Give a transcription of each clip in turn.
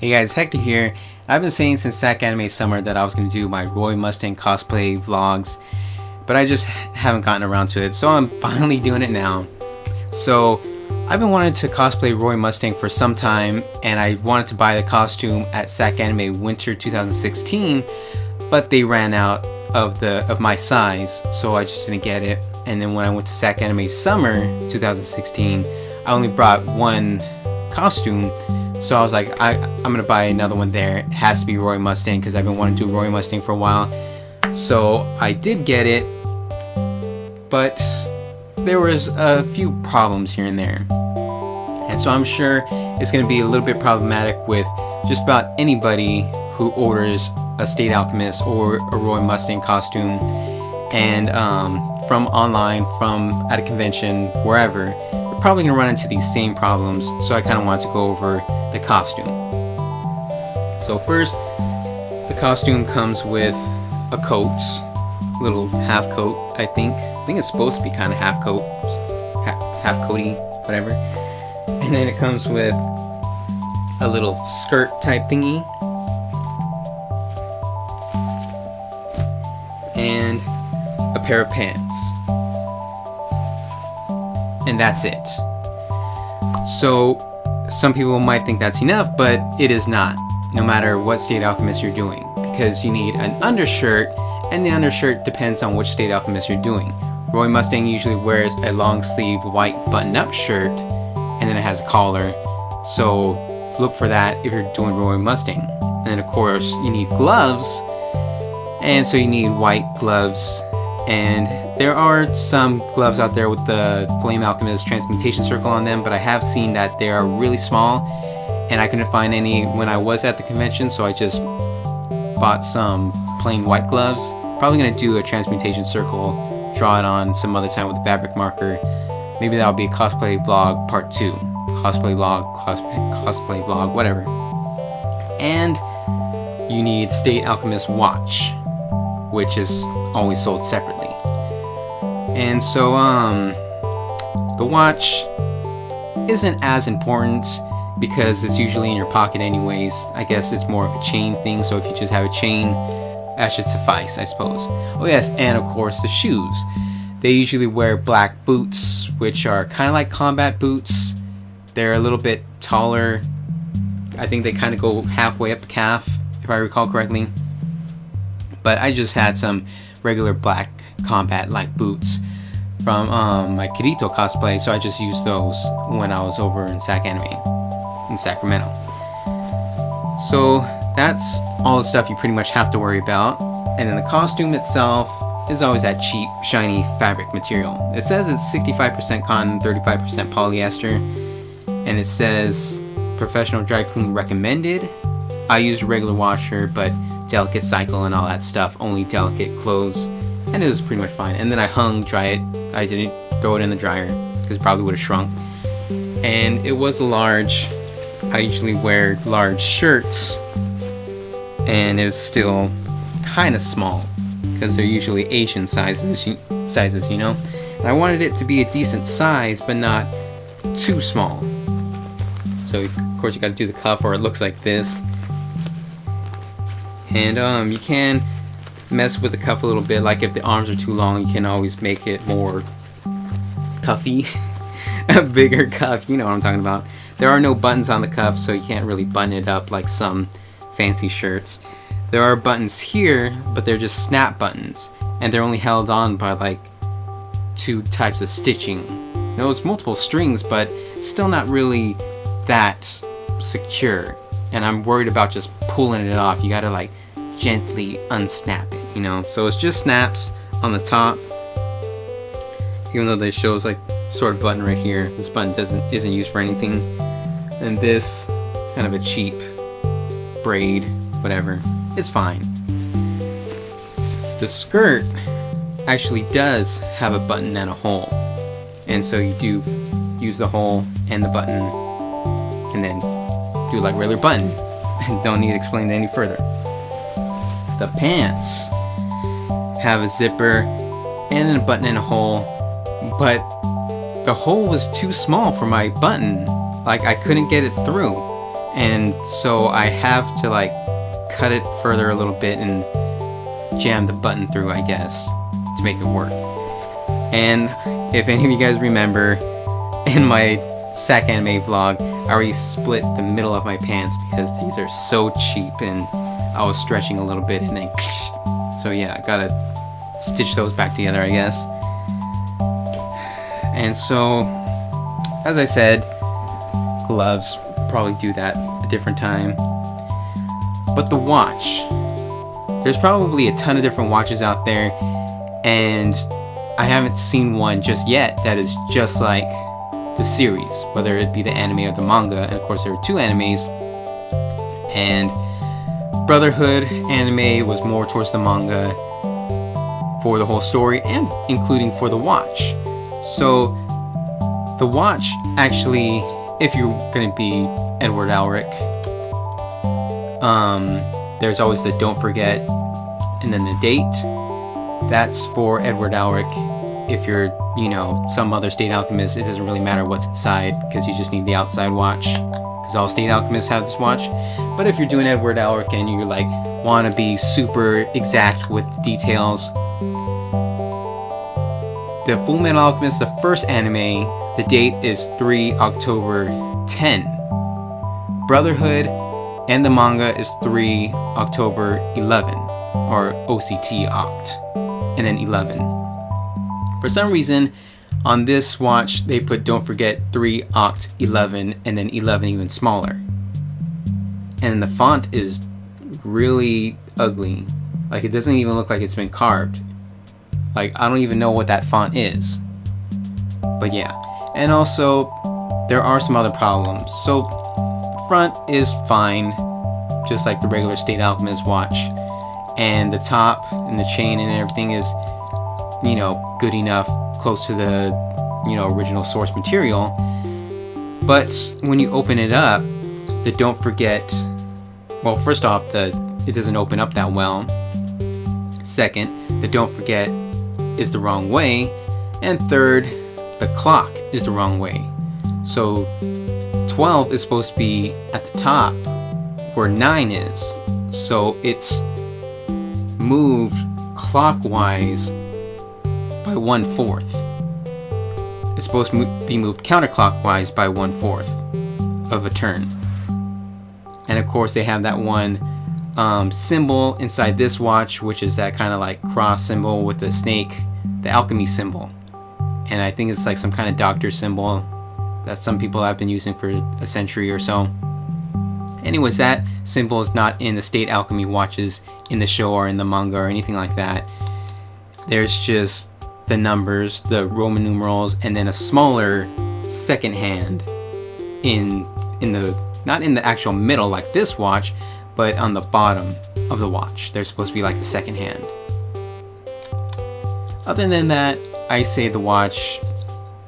Hey guys, Hector here. I've been saying since SacAnime Summer that I was going to do my Roy Mustang cosplay vlogs, but I just haven't gotten around to it, so I'm finally doing it now. So, I've been wanting to cosplay Roy Mustang for some time, and I wanted to buy the costume at SacAnime Winter 2016, but they ran out of my size, so I just didn't get it. And then when I went to SacAnime Summer 2016, I only brought one costume. So I was like, I'm gonna buy another one there. It has to be Roy Mustang because I've been wanting to do Roy Mustang for a while. So I did get it, but there was a few problems here and there. And so I'm sure it's gonna be a little bit problematic with just about anybody who orders a State Alchemist or a Roy Mustang costume, and from online, from at a convention, wherever. You're probably gonna run into these same problems. So I kind of wanted to go over the costume. So first, the costume comes with a coat, little half coat. I think it's supposed to be kind of half coat, half coaty, whatever. And then it comes with a little skirt type thingy, and a pair of pants, and that's it. So some people might think that's enough, but it is not, no matter what State Alchemist you're doing, because you need an undershirt, and the undershirt depends on which State Alchemist you're doing. Roy Mustang usually wears a long sleeve white button-up shirt, and then it has a collar, so look for that if you're doing Roy Mustang. And then of course you need gloves, and so you need white gloves, and there are some gloves out there with the Flame Alchemist transmutation circle on them, but I have seen that they are really small, and I couldn't find any when I was at the convention, so I just bought some plain white gloves. Probably going to do a transmutation circle, draw it on some other time with a fabric marker. Maybe that'll be a cosplay vlog part 2. Cosplay log, cosplay vlog, whatever. And you need State Alchemist watch, which is always sold separately. And so the watch isn't as important because it's usually in your pocket anyways. I guess it's more of a chain thing, so if you just have a chain, that should suffice, I suppose. Oh yes, and of course the shoes. They usually wear black boots, which are kind of like combat boots. They're a little bit taller. I think they kind of go halfway up the calf, if I recall correctly. But I just had some regular black combat-like boots from my Kirito cosplay, so I just used those when I was over in SacAnime in Sacramento. So that's all the stuff you pretty much have to worry about. And then the costume itself is always that cheap, shiny fabric material. It says it's 65% cotton, 35% polyester, and it says professional dry clean recommended. I used a regular washer, but delicate cycle and all that stuff, only delicate clothes, and it was pretty much fine. And then I hung dry it. I didn't throw it in the dryer because it probably would have shrunk. And it was large. I usually wear large shirts, and it was still kind of small because they're usually Asian sizes, you know. And I wanted it to be a decent size, but not too small. So of course you got to do the cuff, or it looks like this. And you can mess with the cuff a little bit, like if the arms are too long, you can always make it more cuffy. A bigger cuff, you know what I'm talking about. There are no buttons on the cuff, so you can't really button it up like some fancy shirts. There are buttons here, but they're just snap buttons, and they're only held on by like 2 types of stitching. You know, it's multiple strings, but it's still not really that secure, and I'm worried about just pulling it off. You gotta like gently unsnap it, you know. So it's just snaps on the top, even though this shows like sort of button right here. This button isn't used for anything. And this kind of a cheap braid, whatever, it's fine. The skirt actually does have a button and a hole, and so you do use the hole and the button, and then do like regular button. Don't need to explain it any further. The pants have a zipper and a button and a hole, but the hole was too small for my button. Like, I couldn't get it through. and so I have to like cut it further a little bit and jam the button through, I guess, to make it work. And if any of you guys remember, in my SacAnime vlog, I already split the middle of my pants because these are so cheap, and I was stretching a little bit and then so yeah, I gotta stitch those back together, I guess. And so, as I said, gloves, probably do that a different time. But the watch, there's probably a ton of different watches out there, and I haven't seen one just yet that is just like the series, whether it be the anime or the manga. And of course there are 2 animes, and Brotherhood anime was more towards the manga for the whole story and including for the watch. So the watch, actually, if you're gonna be Edward Elric, there's always the don't forget and then the date. That's for Edward Elric. If you're, you know, some other state alchemist, it doesn't really matter what's inside because you just need the outside watch, because all state alchemists have this watch. But if you're doing Edward Elric and you like want to be super exact with details, the Full Metal Alchemist, the first anime, the date is 3 October 10. Brotherhood and the manga is 3 October 11, or OCT Oct, and then 11. For some reason, on this watch, they put don't forget 3 Oct 11, and then 11 even smaller. And the font is really ugly. Like, it doesn't even look like it's been carved. Like, I don't even know what that font is. But yeah. And also, there are some other problems. So, front is fine, just like the regular State Alchemist watch. And the top and the chain and everything is, you know, good enough, close to the, you know, original source material. But when you open it up, the don't forget, well, first off, it doesn't open up that well. Second, the don't forget is the wrong way. And third, the clock is the wrong way. So 12 is supposed to be at the top where 9 is. So it's moved clockwise by 1/4. It's supposed to be moved counterclockwise by 1/4 of a turn. And of course they have that one symbol inside this watch, which is that kind of like cross symbol with the snake, the alchemy symbol. And I think it's like some kind of doctor symbol that some people have been using for a century or so. Anyways, that symbol is not in the State Alchemy watches in the show or in the manga or anything like that. There's just the numbers, the Roman numerals, and then a smaller second hand in the, not in the actual middle like this watch, but on the bottom of the watch. There's supposed to be like a second hand. Other than that, I say the watch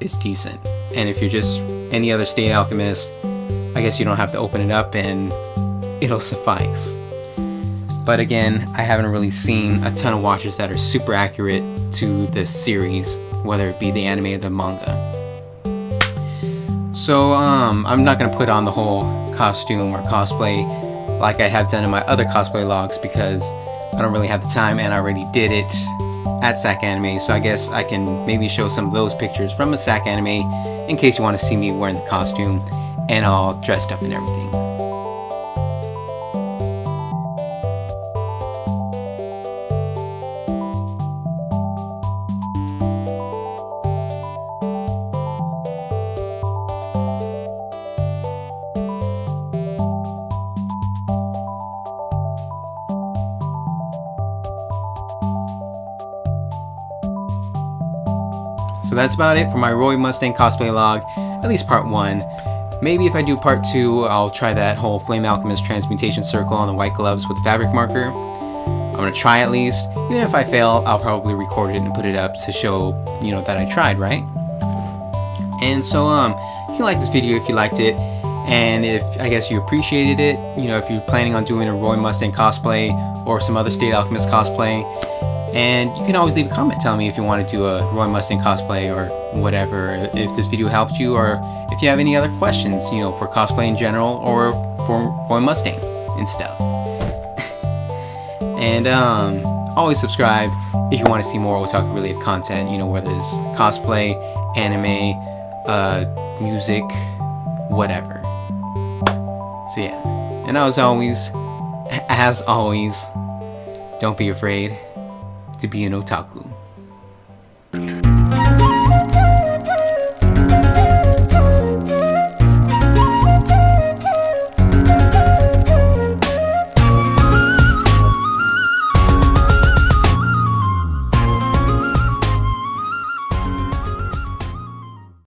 is decent. And if you're just any other State Alchemist, I guess you don't have to open it up and it'll suffice. But again, I haven't really seen a ton of watches that are super accurate to the series, whether it be the anime or the manga. So I'm not going to put on the whole costume or cosplay like I have done in my other cosplay logs, because I don't really have the time and I already did it at SacAnime. So I guess I can maybe show some of those pictures from a SacAnime in case you want to see me wearing the costume and all dressed up and everything. So that's about it for my Roy Mustang cosplay log, at least part 1. Maybe if I do part 2, I'll try that whole Flame Alchemist transmutation circle on the white gloves with the fabric marker. I'm gonna try at least. Even if I fail, I'll probably record it and put it up to show, you know, that I tried, right? And so, you can like this video if you liked it, and if, I guess, you appreciated it, you know, if you're planning on doing a Roy Mustang cosplay or some other State Alchemist cosplay. And you can always leave a comment telling me if you want to do a Roy Mustang cosplay or whatever, if this video helped you, or if if you have any other questions, you know, for cosplay in general or for Roy Mustang and stuff. And always subscribe if you want to see more otaku related content, you know, whether it's cosplay, anime, music, whatever. So yeah, and as always, don't be afraid to be an otaku.